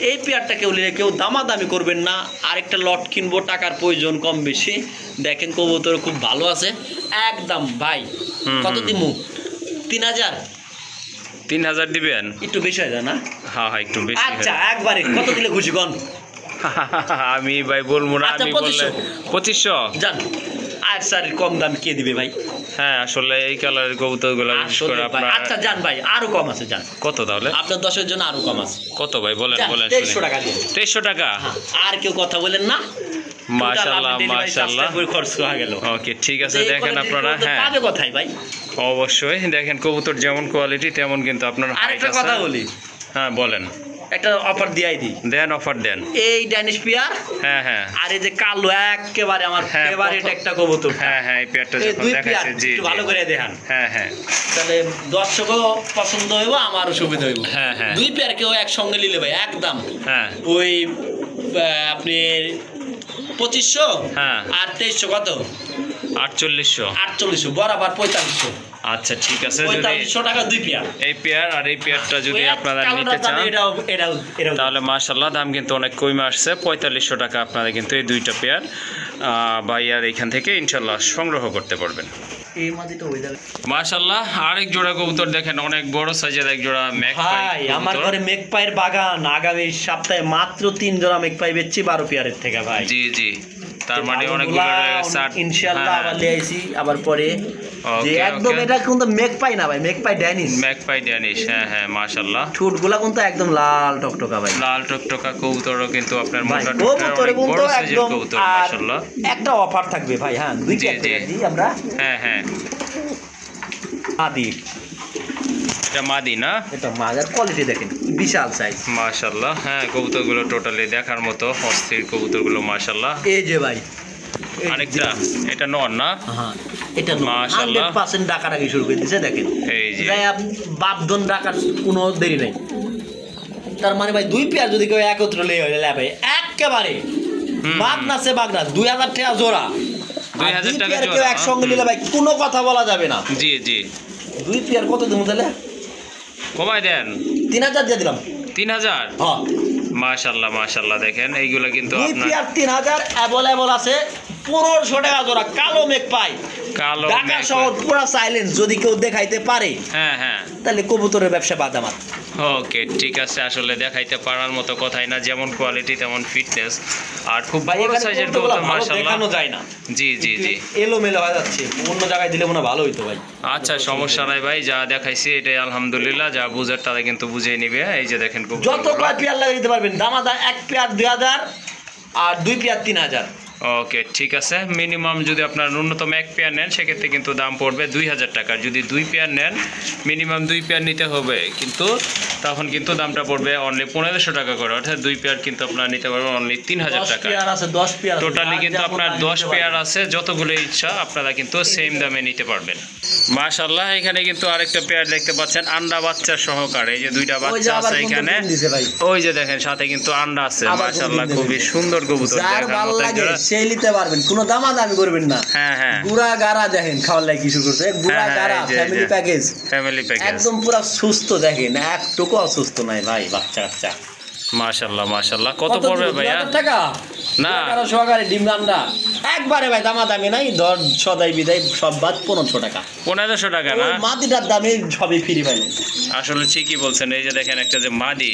এই পেয়ারটা কেউ নিলে কেউ দামাদামি করবেন না, আরেকটা লট কিনবো, টাকার প্রয়োজন কম বেশি। দেখেন কবুতর খুব ভালো আছে, একদম ভাই। কত দিমু? 3000? 3000 দিবেন? একটু বেশি হয় না? হ্যাঁ হ্যাঁ, একটু বেশি। আচ্ছা একবারে কত দিলে খুশি কন? আমি ভাই বলবো না, আচ্ছা, আমি বললে 2500 জান। আর স্যার কম দাম কে দিবে ভাই? হ্যাঁ, আসলে এই কালারের কবুতরগুলো বিশেষ আসলে করে ভাই, আপনার। আচ্ছা জান ভাই, আরো কম আছে জান। কত তাহলে? আপনার 10 এর জন্য আরো কম আছে। কত ভাই বলেন জান, বলেন, 2300 টাকা দিন। 2300 টাকা? আর কেউ কথা বলেন না। মাশাআল্লাহ মাশাআল্লাহ, খরচ হয়ে গেল। ওকে ঠিক আছে, দেখেন আপনারা, হ্যাঁ পাবে কোথায় ভাই? অবশ্যই দেখেন, কবুতর যেমন কোয়ালিটি তেমন কিন্তু আপনার height আরেকটা আছে। কথা বলি, হ্যাঁ বলেন, একটা অফার দিয়াই দিই। দেন, অফার দেন। এই ড্যানিশ পিয়ার হ্যাঁ হ্যাঁ আর এই যে কালো, একেবারে আমার হ্যাঁ, ফেভারিট প্রথম- একটা কবুতর। হ্যাঁ হ্যাঁ, এই পেয়ারটা এই যখন দুই পেয়ার দেখাচ্ছে, জি একটু জি। ভালো করে দেখান, হ্যাঁ হ্যাঁ তাহলে দর্শকও পছন্দ হইব, আমারও সুবিধা হইব। হ্যাঁ হ্যাঁ দুই পেয়ার কেউ একসঙ্গে নিলে ভাই একদম হ্যাঁ ওই আপনি 2500 হ্যাঁ। আর 2300 কত? 4800। 4800 বরাবর 4500। আচ্ছা ঠিক আছে, যদি 4500 টাকা দুই পেয়ার। এই পেয়ার আর এই পেয়ারটা যদি ওই আপনারা কালোটার নিতে চান দামে এটাও তাহলে মাশাআল্লাহ দাম কিন্তু অনেক কমে আসছে, 4500 টাকা আপনারা কিন্তু এই দুইটা পেয়ার ভাইয়ার এখান থেকে ইনশাল্লাহ সংগ্রহ করতে পারবেন। এই মাদিটা ওই জায়গায়। মাশাআল্লাহ, আরেক জোড়া কবুতর দেখেন, অনেক বড় সাইজের এক জোড়া ম্যাকপাই ভাই আমার কবুতর। ঘরে মেঘপাইয়ের বাগান, আগামী সপ্তাহে মাত্র 3 জোড়া মেঘপাই বেচছি 12 পেয়ারের থেকে ভাই। জি জি, তার মানে ভালোগুলা অনেকগুলো রয়ে গেছে। ইনশাআল্লাহ আবার নিয়ে আইছি আবার পরে। যে ওকে, একদম ওকে। এটা কিন্তু মেঘপাই না ভাই, মেঘপাই ড্যানিশ। ম্যাকপাই ড্যানিশ, হ্যাঁ হ্যাঁ মাশাআল্লাহ, ঠোঁটগুলা কিন্তু একদম লাল টকটকা ভাই। লাল টকটকা কবুতরও কিন্তু আপনার ভাই মোটা ঠোঁটের কবুতরে অনেক বড় কিন্তু সাইজের একদম। কবুতর আর মাশাআল্লাহ। একটা অফার থাকবে ভাই, হ্যাঁ দুই জি, পেয়ার জি। দিই আমরা। হ্যাঁ হ্যাঁ, আদি এটা মাদি না? এটা মাজার কোয়ালিটি দেখেন, বিশাল সাইজ মাশাআল্লাহ। হ্যাঁ, কবুতরগুলো টোটালি দেখার মতো অস্থির কবুতরগুলো মাশাআল্লাহ। এই যে ভাই আরেকটা, এটা নর না? হ্যাঁ এটা মাশাআল্লাহ। 100% ডাকাডাকি শুরু করে দিয়েছে দেখেন। এই যে যাই বাপধন ডাকার কোনো দেরি নাই। তার মানে ভাই দুই পেয়ার যদি কেউ একত্র লে হয়ে যায় ভাই একেবারে বাগনা সে বাগনা 2000 টাকা জোড়া। 2000 দুই টাকা পেয়ার কেউ জোড়া, একসঙ্গে নিলে ভাই কোনো কথা বলা যাবে না। জি জি, দুই পেয়ার কত দেবো তাহলে? কমাই দেন, 3000 দিয়ে দিলাম। 3000? হ্যাঁ মাশাআল্লাহ মাশাআল্লাহ, দেখেন এইগুলো কিন্তু দুই আপনার পেয়ার 3000 অ্যাভেলেবল আছে। 1500 টাকা জোড়া কালো মেঘ পাই, কালো ঢাকা ম্যাক। শহর পুরা সাইলেন্স। যদি কেউ দেখাইতে পারে হ্যাঁ হ্যাঁ, তাহলে কবুতরের ব্যবসা বাদ আমার। ওকে ঠিক আছে, আসলে দেখাইতে পারার মতো কথাই না, যেমন কোয়ালিটি তেমন ফিটনেস। আর খুব ভাই বড় এখানে সাইজের কবুতরগুলো কবুতর ভালো মাশাআল্লাহ। দেখানো যায় না, জি জি জি। এলোমেলো হয়ে যাচ্ছে, অন্য জায়গায় দিলে মনে হয় ভালো হইতো ভাই। আচ্ছা সমস্যা নাই ভাই, যা দেখাইছি এটাই আলহামদুলিল্লাহ, যা বুঝার তারা কিন্তু বুঝিয়ে নিবে। এই যে দেখেন যত কবুতরগুলো। কয় পেয়ার লাগিয়ে দিতে পারবেন, দামাদার 1 পেয়ার 2000 আর 2 পেয়ার 3000। ওকে ঠিক আছে, মিনিমাম যদি আপনার ন্যূনতম 1 পেয়ার নেন সেক্ষেত্রে কিন্তু দাম পড়বে 2000 টাকা। যদি 2 পেয়ার নেন মিনিমাম 2 পেয়ার নিতে হবে, কিন্তু তখন কিন্তু দামটা পড়বে অনলি 1500 টাকা করে, অর্থাৎ 2 পেয়ার কিন্তু আপনারা নিতে পারবেন অনলি 3000 10 টাকা। পেয়ার আছে, 10 পেয়ার টোটালি কিন্তু আপনার 10 পেয়ার আছে, যতগুলো ইচ্ছা আপনারা কিন্তু সেম দামে নিতে পারবেন। মাশাআল্লাহ, এখানে কিন্তু আরেকটা পেয়ার দেখতে পাচ্ছেন আন্ডা বাচ্চা সহকারে। এই যে 2টা বাচ্চা আছে এখানে, ওই যে দেখেন সাথে কিন্তু আন্ডা আছে। মাশাআল্লাহ খুবই সুন্দর কবুতর, যার দেখার ভালো মতো লাগে একজোড়া। সেই নিতে পারবেন, কোনো দামাদামি করবেন না। হ্যাঁ হ্যাঁ গুড়া গাড়া দেখেন খাওয়ার লাগে কি শুরু করছে, গুড়া হ্যাঁ, গাড়া এই যে, ফ্যামিলি প্যাকেজ, ফ্যামিলি প্যাকেজ। একদম পুরো সুস্থ দেখেন, একটুকু অসুস্থ নাই ভাই, বাচ্চা কাচ্চা। মাশাআল্লাহ মাশাআল্লাহ, কত পড়বে ভাইয়া? 2000 টাকা না। না, সহকারে ডিম রান্না একবারে ভাই, দামাদামি নাই, ধর সদাই বিদায় সব বাদ 1500 টাকা। 1500 টাকা না? ওই মাটিটার দামে সবই ফ্রি পাইলেন। আসলে ঠিকই বলছেন। এই যে দেখেন একটা যে মাদি,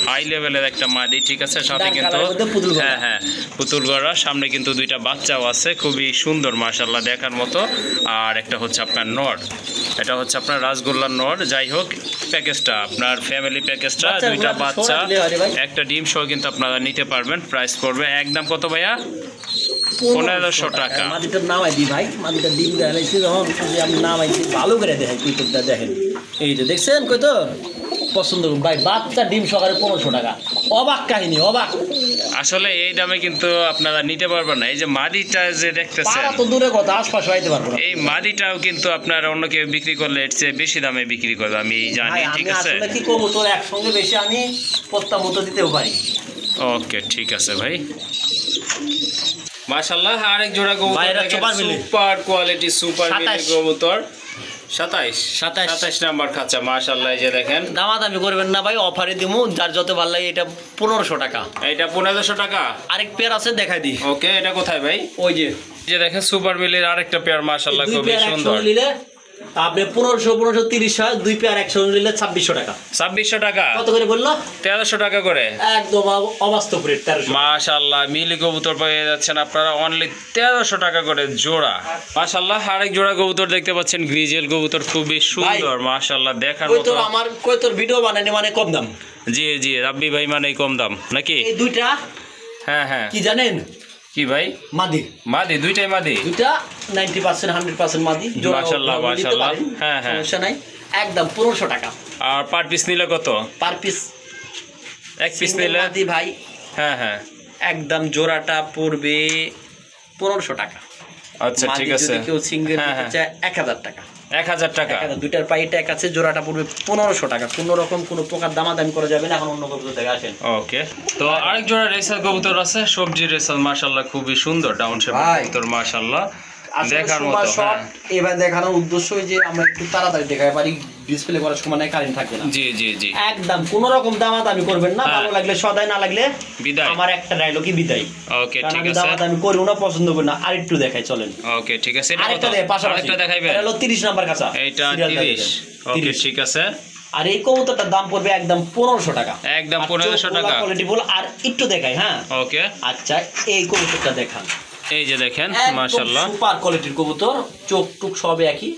হাই লেভেলের একটা মাদি, ঠিক আছে, সাথে ডাক কিন্তু কালারের মধ্যে পুতুল গলা। হ্যাঁ হ্যাঁ পুতুল গড়া, সামনে কিন্তু 2টা বাচ্চাও আছে, খুবই সুন্দর মাশাআল্লাহ দেখার মতো। আর একটা হচ্ছে আপনার নর, এটা হচ্ছে আপনার রাসগোল্লার নর। যাই হোক, প্যাকেজটা আপনার ফ্যামিলি প্যাকেজটা, 2টা বাচ্চা একটা ডিম সহ কিন্তু আপনারা নিতে পারবেন। প্রাইস পড়বে একদম কত ভাইয়া? 1500 টাকা। মাটিটার নামাই দিই ভাই, মাটিটার ডিম দেখাইছি যখন, আমি নামাইছি ভালো করে দেখাই কুইতরটা দেখেন। এই যে দেখছেন কইতর পছন্দ ভাই, বাচ্চা ডিম সকালে 1500 টাকা। অবাক কাহিনী, অবাক। আসলে এই দামে কিন্তু আপনারা নিতে পারবেন না। এই যে মাদিটা যে দেখতেছেন, পাড়া তো দূরে কথা, আশপাশে আইতে পারবো না। এই মাদিটাও কিন্তু আপনার অন্য কেউ বিক্রি করলে এর চেয়ে বেশি দামে বিক্রি করবে, আমি জানি, ভাই ঠিক আমি আছে। আসলে কি করবো, তোর একসঙ্গে বেশি আনি, পত্তা মতো দিতেও পারি। ওকে ঠিক আছে ভাই। মাশাআল্লাহ, আরেক জোড়া ভাই, এরা কবুতর, সুপার মিলি। সুপার কোয়ালিটি, সুপার মিলি 27 কবুতর। 27 নাম্বার খাঁচা। মাশাআল্লাহ, এই যে দেখেন, দামাদামি করবেন না ভাই, অফারে দিমু, যার যত ভালো লাগে। এটা 1500 টাকা। এটা 1500 টাকা। আরেক পেয়ার আছে, দেখাই দিই। ওকে, এটা কোথায় ভাই? ওই যে এই যে দেখেন সুপার মিলির আরেকটা পেয়ার, মাশাআল্লাহ দুই খুবই পেয়ার সুন্দর। 100 নিলে আপনি 1530 হয়, 2 পেয়ার 100 নিলে 2600 টাকা। 2600 টাকা। কত করে বললো? 1300 টাকা করে। একদম অবাস্তব রেট, 1300। মাশাআল্লাহ, মিলি কবুতর পেয়ে যাচ্ছেন আপনারা অনলি 1300 টাকা করে জোড়া। মাশাআল্লাহ, আরেক জোড়া কবুতর দেখতে পাচ্ছেন, গ্রিজেল কবুতর, খুবই সুন্দর মাশাআল্লাহ দেখার মতো। কইতর আমার কইতর ভিডিও বানানি মানে কম দাম। জি জি, রাব্বি ভাই মানে কম দাম নাকি? এই দুইটা হ্যাঁ হ্যাঁ। কি জানেন? কি ভাই? মাদি। মাদি, দুইটাই মাদি। দুইটা 90% 100% মাদি। মাশাআল্লাহ মাশাআল্লাহ। হ্যাঁ হ্যাঁ, সমস্যা নাই, একদম 1500 টাকা। আর পার পিস নিলে কত? পার পিস এক পিস নিলে? মাদি ভাই হ্যাঁ হ্যাঁ, একদম জোড়াটা পড়বে 1500 টাকা। আচ্ছা ঠিক মাদি আছে। যদি কেউ সিঙ্গেল হ্যাঁ, নিতে চায় 1000 টাকা। 1000 টাকা। 1000, দুইটার পাই ট্যাগ আছে, জোড়াটা পড়বে 1500 টাকা। কোনো রকম কোনো প্রকার দামাদামি করা যাবে না। এখন অন্য কবুতর থেকে আসেন। ওকে, তো আরেক জোড়া রেসার কবুতর আছে, সবজি রেসার, মাশাআল্লাহ খুবই সুন্দর, ডাউন শেপ ভাই, কবুতর মাশাআল্লাহ আসলে দেখার সময় মতো। শর্ট, হ্যাঁ। এবার দেখানোর উদ্দেশ্য যে আমরা একটু তাড়াতাড়ি দেখাই পারি, ডিসপ্লে করার সময় নাই, কারেন্ট থাকবে না। জি জি জি, একদম কোনো রকম দামাদামি করবেন না। হ্যাঁ। ভালো লাগলে সদাই, না লাগলে বিদায়। আমার একটা ডায়লগই বিদায়। ওকে কারণ ঠিক আমি আছে। দামাদামি করবো না, পছন্দ করি না। আরেকটু দেখাই, চলেন। ওকে ঠিক আছে, এটা আরেকটা কত? দেখ, পাশাপাশি আরেকটা দেখাইবেন? এটা হলো 30 নাম্বার কাঁচা। এইটা Serial 30। দেখবেন। ওকে 30 ঠিক আছে, আর এই কবুতরটার দাম পড়বে একদম 1500 টাকা। একদম 1500 টাকা। কোয়ালিটি বল। আর একটু দেখাই, হ্যাঁ ওকে, আচ্ছা, এই কবুতরটা দেখান। এই যে দেখেন একদম মাশাআল্লাহ, সুপার কোয়ালিটির কবুতর, চোখ টুক সব একই।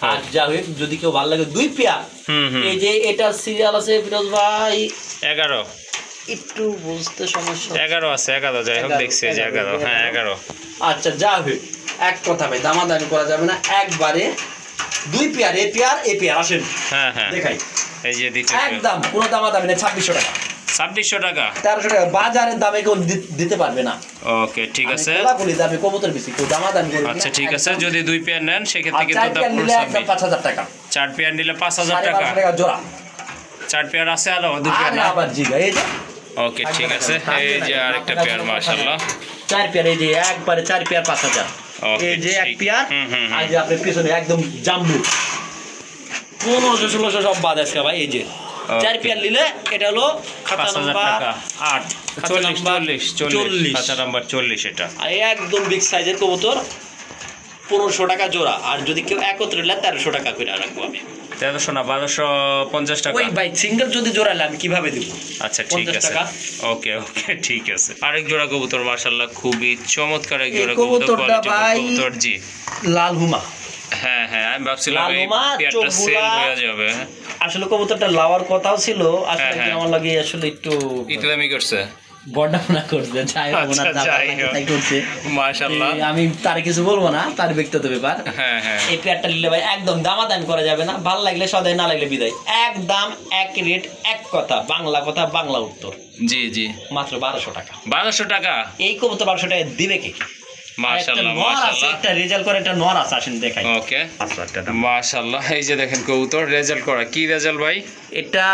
আর যা হোক, যদি কেউ ভালো লাগে, 2 পেয়ার। হুম হুম, এই যে এটা সিরিয়াল আছে ফিরোজ ভাই, 11 একটু বুঝতে সমস্যা। 11 আছে, 11 যাই হোক, 11, দেখছি যে 11। হ্যাঁ 11। আচ্ছা, যা হোক, এক কথা ভাই, দামাদামি করা যাবে না, একবারে 2 pair, a pair a pair. আসেন হ্যাঁ হ্যাঁ, দেখাই, এই যে দ্বিতীয় একদম কোনো দামাদামি নেই, 2600 টাকা। 2600 টাকা। 1300 টাকা বাজারের দামে কেউ দিতে পারবে না। ওকে ঠিক আছে, খোলাখুলি দামে কবুতর বেশি, কেউ দামাদামি করবে না। আচ্ছা ঠিক আছে, একদম। যদি 2 পেয়ার নেন সেক্ষেত্রে আর কিন্তু 4 দাম পেয়ার নিলে একদম 2600। 5000 টাকা। 4 পেয়ার নিলে 5000 টাকা। 5,500 টাকা জোড়া। 4 পেয়ার আছে, আরো 2 পেয়ার আর না? আবার জিগা, এই যে ওকে ঠিক আছে, এই যে আরেকটা পেয়ার মাশাআল্লাহ। 4 পেয়ার, এই যে একবারে 4 পেয়ার 5000। ওকে, এই যে এক ঠিক। পেয়ার। হুম, হুম, হুম। আর যে আপনার পিছনে একদম জাম্বু 1500-1600 সব বাদ আছে ভাই। এই যে 4 পেয়ার নিলে এটা হলো খাতা 5000 নাম্বার টাকা। 8 খাতা 40 নাম্বার 40 খাতা নাম্বার 40 এটা। আর একদম বিগ সাইজের কবুতর 1500 টাকা জোড়া। আর যদি কেউ একত্রে নেয় 1300 টাকা করে রাখবো আমি। 1300 না 1250 টাকা। ওই ভাই সিঙ্গেল যদি জোড়ালে আমি কিভাবে দিব? আচ্ছা ঠিক 50 আছে, টাকা। ওকে ওকে ঠিক আছে। আরেক জোড়া কবুতর মাশাআল্লাহ খুবই চমৎকার এক এই জোড়া কবুতর, কবুতরটা কোয়ালিটি ভাই কবুতর। জি লাল হুমা। হ্যাঁ হ্যাঁ, আমি ভাবছিলাম লাল এই হুমা, পেয়ারটা সেল চোখগুলা- হয়ে যাবে। আসলে কবুতরটা লাওয়ার কথাও ছিল, আসলে হ্যাঁ, একদিন হ্যাঁ। আমার লাগে আসলে একটু ইতলামি করছে। বর্ণনা করছে, যাই হোক, আচ্ছা, ওনার যা যাই ভালো লাগে হোক। তাই করছে। মাশাআল্লাহ। আমি তার কিছু বলবো না, তার ব্যক্তিগত ব্যাপার। হ্যাঁ হ্যাঁ, এই পেয়ারটা নিলে ভাই একদম দামাদামি করা যাবে না, ভালো লাগলে সদাই, না লাগলে বিদায়। এক দাম, এক রেট, এক কথা, বাংলা কথা, বাংলা উত্তর। জি জি, মাত্র 1200 টাকা। 1200 টাকা। এই কবুতর 1200 টাকা দিবে কি? মাশাআল্লাহ একটা নর আছে, মাশাআল্লাহ। একটা রেজাল্ট করে, একটা নর আছে, আসেন দেখাই। ওকে আচ্ছা, একটা দাম। মাশাআল্লাহ, এই যে দেখেন কবুতর রেজাল্ট করা। কি রেজাল্ট ভাই? এটা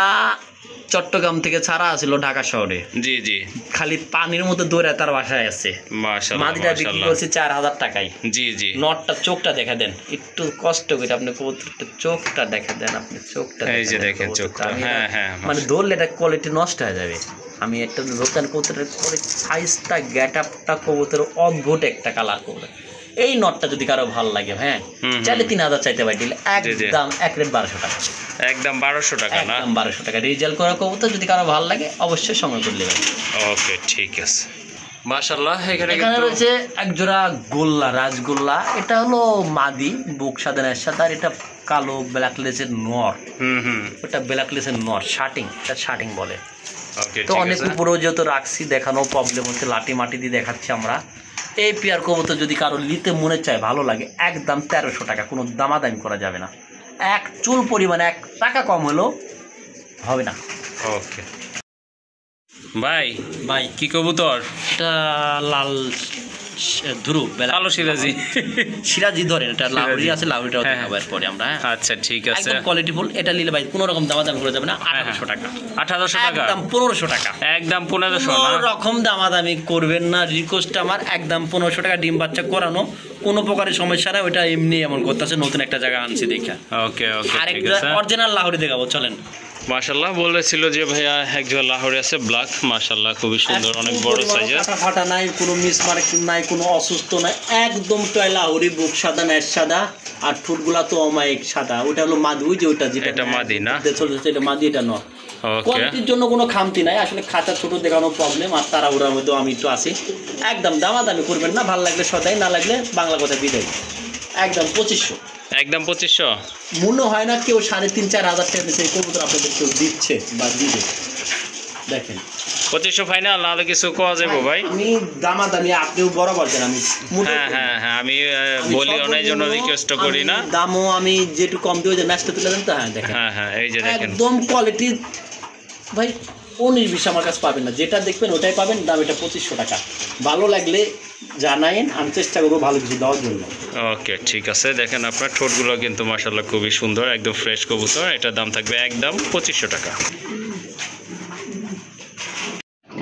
চট্টগ্রাম থেকে ছাড়া আছিল ঢাকা শহরে, জি জি, খালি পানির মধ্যে দৌড়ে তার বাসায় আছে। মাশাআল্লাহ মাদিটা বিক্রি মাশাআল্লাহ। করছে 4000 টাকায়। জি জি, নটটা চোখটা দেখা দেন, একটু কষ্ট করে আপনি কবুতরটা চোখটা দেখা দেন, আপনি চোখটা এই যে দেখা দেন দেখেন কবুতরটা। চোখটা। আমি হ্যাঁ এটা- হ্যাঁ, মানে ধরলে এটা কোয়ালিটি নষ্ট হয়ে যাবে। আমি একটা দোকান কবুতরের সাইজটা, গেট আপটা কবুতরের অদ্ভুত একটা কালার করবে। এই নটটা যদি কারো ভালো লাগে, হ্যাঁ, হুম, হুম। চাইলে 3000 চাইতে পারি, দিলে জি, জি। একদম এক রেট 1200 টাকা। একদম 1200 টাকা না? একদম 1200 টাকা রেজাল্ট করা কবুতর, যদি কারো ভালো লাগে অবশ্যই সংগ্রহ করে নেবেন। ওকে ঠিক আছে। মাশাআল্লাহ, এখানে এখানে কিন্তু রয়েছে এক জোড়া গোল্লা, রাজগোল্লা। এটা হলো মাদি, বুক সাদানের সাথে, আর এটা কালো ব্ল্যাক লেসের নর। হুম হুম, ওটা ব্ল্যাক লেসের নর, শার্টিং, এটা শার্টিং বলে। ওকে তো ঠিক অনেক আছে। উপরেও যেহেতু রাখছি, দেখানো প্রবলেম হচ্ছে, লাঠি মাটি দিয়ে দেখাচ্ছি আমরা। এই পেয়ার কবুতর যদি কারো নিতে মনে চায়, ভালো লাগে, একদম 1300 টাকা, কোনো দামাদামি করা যাবে না। এক চুল পরিমাণে 1 টাকা কম হলেও হবে না। ওকে ভাই, ভাই কি কবুতর? এটা লাল ধ্রুব, কালো সিরাজি। সিরাজি ধরেন, এটা লাউরি সিরাজি। আছে, লাউরিটাও হ্যাঁ, দেখাবো এরপরে আমরা। হ্যাঁ, আচ্ছা ঠিক আছে। একদম কোয়ালিটিফুল। এটা নিলে ভাই কোনো রকম দামাদামি করা যাবে না, হ্যাঁ, 1800 টাকা। 1800 টাকা, একদম 1500 টাকা। একদম 1500 কোনো না? রকম দামাদামি করবেন না, রিকোয়েস্ট আমার, একদম 1500 টাকা। ডিম বাচ্চা করানো, কোনো প্রকারের সমস্যা নাই। ওটা এমনি এমন করতেছে, নতুন একটা জায়গা আনছি দেখা। ওকে ওকে আরেক ঠিক আছে। অরিজিনাল লাহোরি দেখাবো, চলেন। মাশাআল্লাহ, বলেছিল যে ভাইয়া একজন লাহোরে আছে ব্ল্যাক, মাশাআল্লাহ খুবই সুন্দর, অনেক একটু বড় পরিমাণও সাইজের। কাটা ফাটা নাই, কোনো মিস মার্কিং নাই, কোনো অসুস্থ নাই, একদম টয় লাহোরি, বুক সাদা, নেট সাদা, আর ঠোঁটগুলা তো অমায়িক সাদা। ওটা হলো মাদি, ওই যে ওটা যেটা এটা মাদি না? চলছে, এটা মাদি, এটা নয়। ওকে কোয়ালিটির জন্য কোনো খামতি নাই, আসলে খাঁচা ছোট দেখানো প্রবলেম, আর তারা ওরার মধ্যেও আমি একটু আছি। একদম দামাদামি করবেন না, ভালো লাগলে সদাই, না লাগলে বাংলা কথা বিদায়। একদম 2500। একদম 2500। মনে হয় না কেউ 3500-4000 টাকা দিচ্ছে, এই কবুতর আপনাদের কেউ দিচ্ছে বা দিবে। দেখেন 2500 ফাইনাল, নাহলে কিছু কোয়া যাবো ভাই? আমি দামাদামি, আপনিও বরাবর দেন, আমি মোটেও হ্যাঁ করি না। হ্যাঁ হ্যাঁ, আমি আমি বলি অনেক জন্য সর্বনিম্ন রিকোয়েস্ট করি না। আমি দামও আমি যেটুকু কম দিয়ে ম্যাচটা তুলে দেন তো। হ্যাঁ দেখেন, হ্যাঁ হ্যাঁ, এই যে দেখেন। একদম কোয়ালিটি ভাই 19-20 আমার কাছে পাবেন না, যেটা দেখবেন ওটাই পাবেন। দাম এটা 2500 টাকা। ভালো লাগলে জানাইন, আমি চেষ্টা করবো ভালো কিছু দেওয়ার জন্য। ওকে ঠিক আছে, দেখেন আপনার ঠোঁটগুলো কিন্তু মাশাআল্লাহ খুবই সুন্দর, একদম ফ্রেশ কবুতর। এটার দাম থাকবে একদম 2500 টাকা।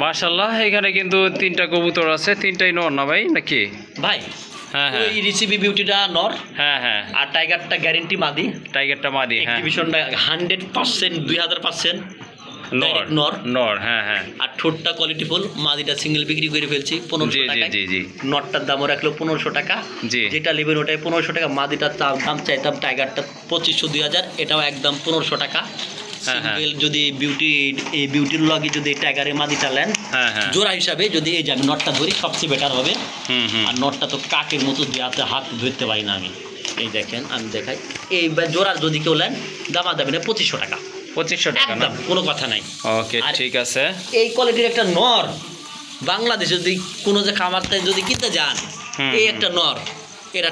মাশাআল্লাহ, এখানে কিন্তু 3টা কবুতর আছে, 3টাই নর না ভাই নাকি? ভাই হ্যাঁ হ্যাঁ ওই রিসিভি বিউটিটা নর, হ্যাঁ হ্যাঁ, আর টাইগারটা গ্যারেন্টি মাদি। টাইগারটা মাদি, হ্যাঁ। এক্সিবিশনটা 100%, 2000%। নর নর। নর, হ্যাঁ হ্যাঁ। আর ঠোঁটটা কোয়ালিটিফুল। মাদিটা সিঙ্গেল বিক্রি করে ফেলছি জি 1500 জি টাকায়। জি জি নটটার দামও রাখলো 1500 টাকা। জি। যেটা নেবেন ওটাই 1500 টাকা। মাদিটার দাম চাইতাম টাইগারটা 2500-2000, এটাও একদম 1500 টাকা। হ্যাঁ, হ্যাঁ। সিঙ্গেল যদি এই বিউটির লগে যদি টাইগারের মাদিটা নেন, হ্যাঁ হ্যাঁ, জোড়া হিসাবে যদি এই যে আমি নটটা ধরি, সবচেয়ে বেটার হবে। হুম হুম, আর নটটা তো কাকের মতো হাতে হাত ধরতে পারি না আমি। এই দেখেন, আমি দেখাই। এই জোড়ার যদি কেউ নেন, দামা দেবেন 2500 টাকা। 2500 টাকা না? একদম কোনো কথা নাই। ওকে আর ঠিক আছে। এই কোয়ালিটির একটা নর বাংলাদেশে যদি কোনো যে খামারটায় যদি কিনতে যান, হুম, এই হুম। একটা নর, এরা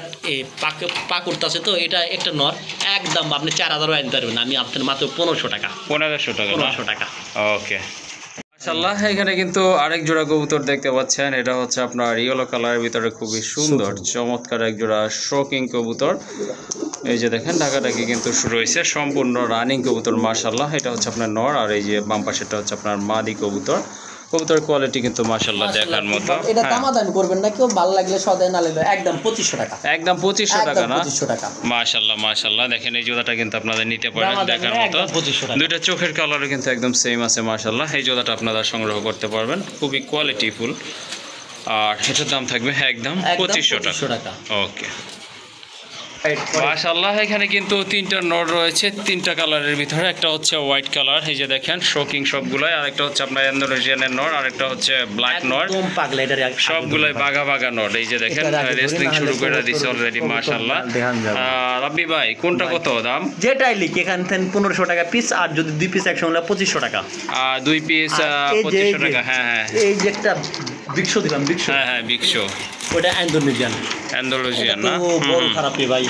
পা করতেছে, তো এটা একটা নর, একদম আপনি 4000 আনতে পারবেন, আমি আপনার মাত্র 1500 টাকা। 1500 টাকা না? 1500 টাকা। ওকে মাশাআল্লাহ, এখানে কিন্তু আরেক জোড়া কবুতর দেখতে পাচ্ছেন। এটা হচ্ছে আপনার ইয়েলো কালারের ভিতরে খুবই সুন্দর চমৎকার এক জোড়া শোকিং কবুতর। এই যে দেখেন, ঢাকাটাকি কিন্তু শুরু হয়েছে, সম্পূর্ণ রানিং কবুতর মাশাআল্লাহ। এটা হচ্ছে আপনার নর, আর এই যে বাম পাশেটা হচ্ছে আপনার মাদি কবুতর। কবুতরের কোয়ালিটি কিন্তু মাশাআল্লাহ দেখার মতো। এটা হ্যাঁ, দামাদামি করবেন না কেউ, ভালো লাগলে সদাই, না লাগলে একদম 2500 টাকা। একদম 2500 টাকা না? 2500 টাকা। মাশাআল্লাহ মাশাআল্লাহ, দেখেন এই জোড়াটা কিন্তু আপনাদের নিতে পারেন, দামাদামি দেখার না, মতো। একদম 2500 টাকা। দুইটা চোখের কালারও কিন্তু একদম সেম আছে মাশাআল্লাহ। এই জোড়াটা আপনারা সংগ্রহ করতে পারবেন, খুবই কোয়ালিটিফুল। আর এটার দাম থাকবে একদম 2500 টাকা। টাকা। ওকে মাশাআল্লাহ এখানে কিন্তু তিনটা নর রয়েছে, তিনটা কালারের ভিতরে। একটা হচ্ছে হোয়াইট কালার, এই যে দেখেন শোকিং সবগুলাই, আর একটা হচ্ছে আপনার ইন্দোনেশিয়ানের নর, আর একটা হচ্ছে ব্ল্যাক নর। একদম পাগলা, এটা সবগুলাই বাঘা বাঘা নর। এই যে দেখেন রেসলিং শুরু করে দিছে অলরেডি মাশাআল্লাহ। রাব্বি ভাই কোনটা কত দাম? যেটাই লিখ এখান থেকে 1500 টাকা পিস, আর যদি 2 পিস একসঙ্গে 2500 টাকা। 2 পিস 2500 টাকা। হ্যাঁ হ্যাঁ, এই যে একটা বিক্স দিলাম, বিক্স। হ্যাঁ হ্যাঁ, বিক্স। ওটা ইন্দোনেশিয়ান না? বড় খারাপ রে ভাই।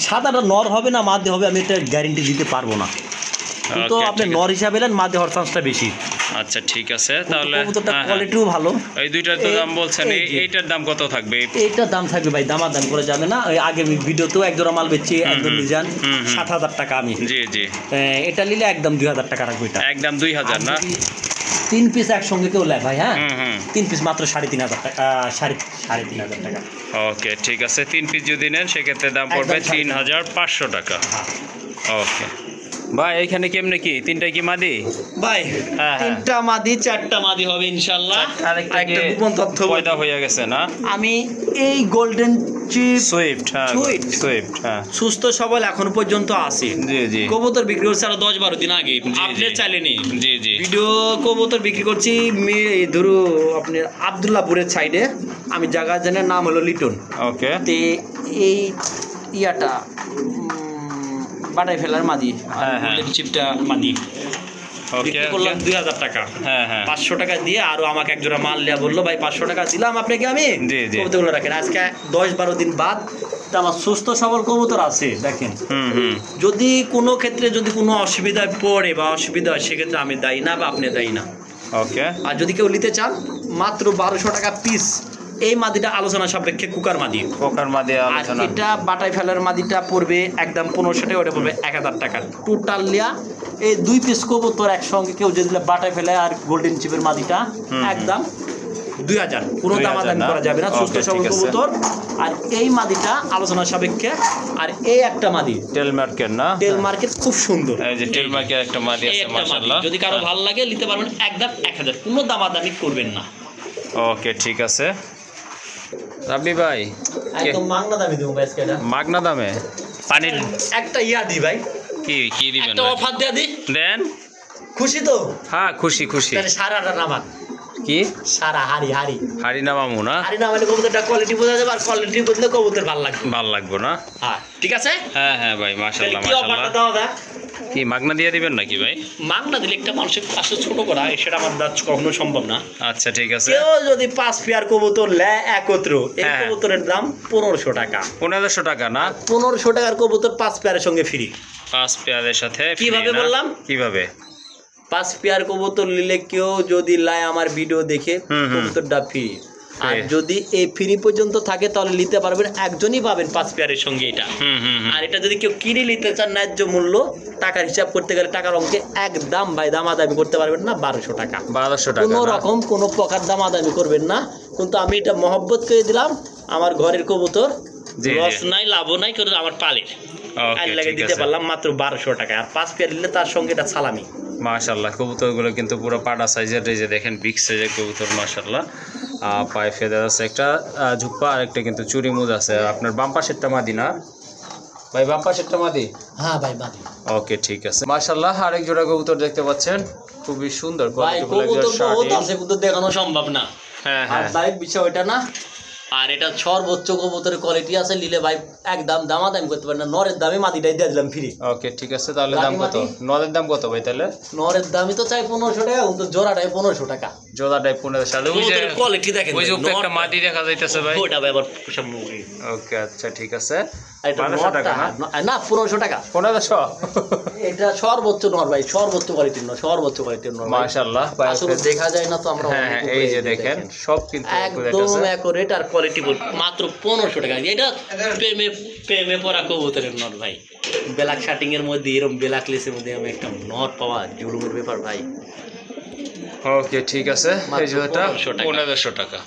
সাদাটা নর হবে না মাদি হবে আমি এটা গ্যারান্টি দিতে পারবো না, কিন্তু আপনি নর হিসাবে এলেন মাদি হওয়ার চান্সটা বেশি। আচ্ছা ঠিক আছে, তাহলে কোয়ালিটিও ভালো। এই দুইটার তো দাম বলছেন, এইটার দাম কত থাকবে? এইটার দাম থাকবে ভাই, দামাদাম করে যাবে না। ওই আগের ভিডিওতেও এক জোড়া মাল বেচছি ইন্দোনেশিয়ান 7000 টাকা আমি। জি জি, এটা নিলে একদম 2000 টাকা রাখবো। এটা একদম 2000 না? 3 পিস একসঙ্গে কেউ লেয় ভাই। হ্যাঁ 3 পিস মাত্র 3500 টাকা, 3500 টাকা। ওকে ঠিক আছে, 3 পিস যদি নেন সেক্ষেত্রে দাম পড়বে 3500 টাকা। ওকে ভাই, এখানে কেমনে কি তিনটা কি মাদি ভাই? তিনটা মাদি, 4টা মাদি হবে ইনশাআল্লাহ। আরেকটা গোপন তথ্য পয়দা হয়ে গেছে না? আমি এই গোল্ডেন চিপ সুইফট, হ্যাঁ সুইফট, হ্যাঁ সুস্থ সবল এখন পর্যন্ত আছে। জি জি, কবুতর বিক্রি করছে আরো 10-12 দিন আগে, আপনি চাইলেনি। জি জি, ভিডিও কবুতর বিক্রি করছি ধরো আপনার আব্দুল্লাহপুরের সাইডে, আমি জায়গা জানার নাম হলো লিটন। ওকে, তে এই ইয়াটা বাটাই ফেলার মাদি, গোল্ডেন চিপটা মাদি বিক্রি করলাম 2000 টাকা। হ্যাঁ হ্যাঁ, 500 টাকা দিয়ে আরো আমাকে এক জোড়া মাল লিয়া বললো ভাই 500 টাকা দিলাম আপনাকে আমি, কবুতরগুলো রাখেন। আজকে 10-12 দিন বাদ আমার সুস্থ সবল কবুতর আছে দেখেন। যদি কোনো ক্ষেত্রে যদি কোনো অসুবিধায় পড়ে বা অসুবিধা হয় সেক্ষেত্রে আমি দায়ী না বা আপনি দায়ী না। ওকে, আর যদি কেউ নিতে চান মাত্র 1200 টাকা পিস। এই মাদিটা আলোচনা সাপেক্ষে কুকার মাদি, আর এটা বাটাই ফেলার মাদিটা পড়বে একদম 1500 টাকা, ওটা পড়বে 1000 টাকা। টোটাল লিয়া এই 2 পিস কবুতর একসঙ্গে কেউ যদি বাটাই ফেলে আর গোল্ডেন চিপের মাদিটা একদম 2000, কোনো দামাদামি করা যাবে না, সুস্থ সবল কবুতর। আর এই মাদিটা আলোচনা সাপেক্ষে। আর এই একটা মাদি টেল মার্কেট না? টেল মার্কেট খুব সুন্দর, এই যে টেল মার্কেট একটা মাদি আছে মাশাআল্লাহ। যদি কারো ভালো লাগে নিতে পারবেন একদম 1000, কোনো দামাদামি করবেন না। ওকে ঠিক আছে রাব্বি ভাই, একদম মাগনা দামে দেবো ভাই আজকে। মাগনা দামে পানির একটা ইয়া দি ভাই, কি দিবেন? একটা অফার দিয়ে দি দেন। খুশি তো? হ্যাঁ খুশি খুশি। তাহলে সারাটা নামান কি? সারা হাড়ি নামামু না? হাড়ি নামালে কবুতরটা কোয়ালিটি বোঝা যাবে, আর কোয়ালিটি বুঝলে কবুতর ভালো লাগবে না? হ্যাঁ ঠিক আছে। হ্যাঁ হ্যাঁ ভাই মাশাআল্লাহ কি অফারটা দাও দা? কি মাগনা দিয়ে দিবেন নাকি ভাই? মাগনা দিলে একটা মানুষের কাছে ছোট করা সেটা আমার দ্বারা কখনো সম্ভব না। আচ্ছা ঠিক আছে, কেউ যদি 5 পেয়ার কবুতর লেয় একত্র, এই কবুতরের দাম 1500 টাকা। 1500 টাকা না? 1500 টাকার কবুতর 5 পেয়ারের সঙ্গে ফ্রি। 5 পেয়ারের সাথে কিভাবে বললাম? কিভাবে? 5 পেয়ার কবুতর নিলে কেউ যদি লায় আমার ভিডিও দেখে কবুতরটা ফ্রি। আর যদি এই ফ্রি পর্যন্ত থাকে তাহলে নিতে পারবেন, একজনই পাবেন 5 পেয়ারের সঙ্গে এটা। আর এটা যদি কেউ কিনে নিতে চান ন্যায্য মূল্য টাকার হিসাব করতে গেলে টাকার অঙ্কে একদম ভাই দামাদামি করতে পারবেন না, 1200 টাকা। 1200 টাকা, কোনো রকম কোনো প্রকার দামাদামি করবেন না। কিন্তু আমি এটা মহব্বত করে দিলাম, আমার ঘরের কবুতর, লস নাই লাভও নাই, করে আমার পালের লাগে দিতে পারলাম মাত্র 1200 টাকা। আর 5 পেয়ার নিলে তার সঙ্গে এটা সালামি। মাশাআল্লাহ কবুতরগুলো কিন্তু পুরো পাড়া সাইজের, এই যে দেখেন বিগ সাইজের কবুতর মাশাআল্লাহ। পায়ে ফেদার আছে একটা ঝুপ্পা, আর একটা কিন্তু চুরি মুজ আছে। আপনার বাম পাশেরটা মাদি না ভাই? বাম পাশেরটা মাদি? হ্যাঁ ভাই মাদি। ওকে ঠিক আছে মাশাআল্লাহ। আরেক জোড়া কবুতর দেখতে পাচ্ছেন, খুবই সুন্দর ভাই। কবুতর বহুত আছে কিন্তু দেখানো সম্ভব না। হ্যাঁ আর লাইভ বিষয় ওইটা না। আর এটা সর্বোচ্চ কবুতরের কোয়ালিটি আছে, নিলে ভাই একদম দামাদামি করতে পারেন না। নরের দামে মাদিটাই দিয়ে দিলাম ফ্রি। ওকে ঠিক আছে, তাহলে দাম কত? নরের দাম কত ভাই? তাহলে নরের দামই তো চাই 1500 টাকা, কিন্তু জোড়াটাই 1500 টাকা। জোড়াটাই 1500 টাকা। ওই যে কোয়ালিটি দেখেন, ওই যে একটা মাদি দেখা যাইতেছে ভাই, ওটা ভাই আবার সব মুগি। ওকে আচ্ছা ঠিক আছে। এটা 1200 টাকা না 1500 টাকা। 1500? এটা সর্বোচ্চ নর ভাই, সর্বোচ্চ কোয়ালিটির নর, সর্বোচ্চ কোয়ালিটির নর মাশাআল্লাহ। আসলে দেখা যায় না তো আমরা। হ্যাঁ এই যে দেখেন সব কিন্তু একদম একুরেট আর কোয়ালিটি মাত্র 1500 টাকা। এটা প্রেমে পড়া কবুতরের নর ভাই। ব্ল্যাক শার্টিং এর মধ্যে এরকম ব্ল্যাক লেসের মধ্যে আমি একটা নর পাওয়া জুড়ুমুর ব্যাপার ভাই। ওকে ঠিক আছে, এই জোড়াটা 1500 টাকা।